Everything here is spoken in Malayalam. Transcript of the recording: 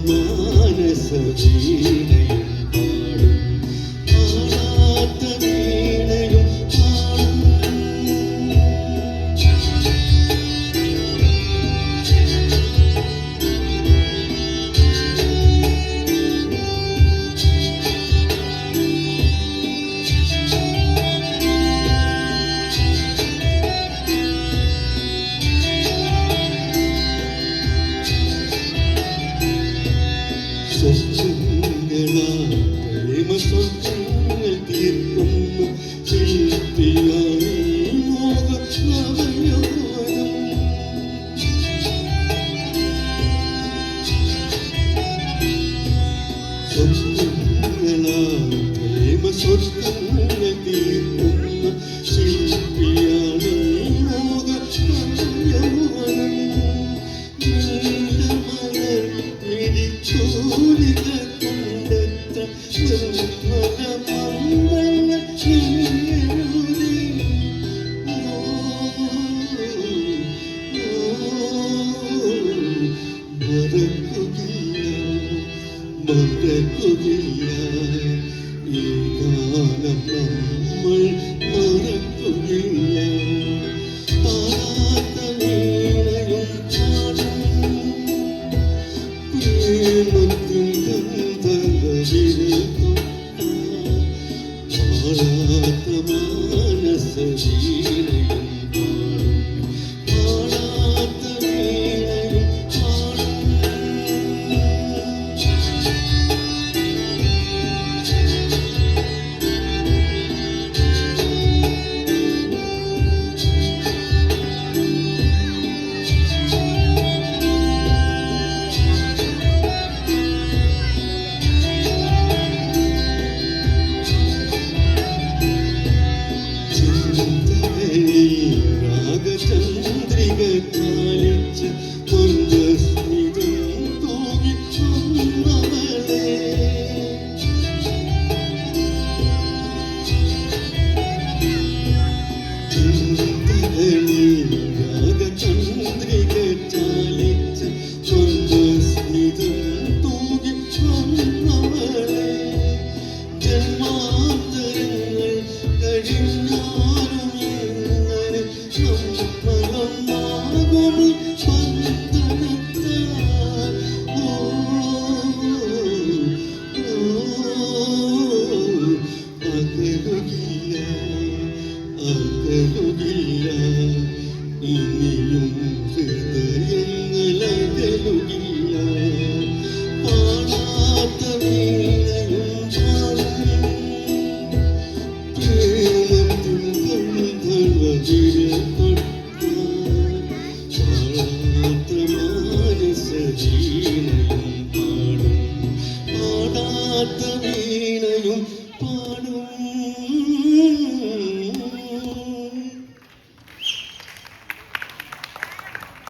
മാനസ വീണയും പാടും പാടാത്ത വീണയും സ്വപ്നങ്ങൾ തീർക്കുന്ന ശില്പിയായി മോഹ നവയൗവനം സ്വപ്നങ്ങളാൽ പ്രേമ സ്വർഗങ്ങൾ തീർക്കുന്ന ശില്പിയായി മോഹ നവയൗവനം നീലമലർ വിരിച്ചോരിക മറക്കുകില്ല ഈ കാലം നമ്മൾ മറക്കുകില്ല പാടാത്ത വീണയും പാടും പ്രേമത്തിൻ ഗന്ധവിരൽ പാടാത്ത മാനസ വീണയും പാടും പാടാത്ത വീണയും ഇനിയും ഹൃദയങ്ങളകലുകില്ല പാടാത്ത വീണയും പാടും പ്രേമത്തിൻ ഗന്ധർവ്വവിരൽ പാടാത്ത മാനസ വീണയും പാടും പാടാത്ത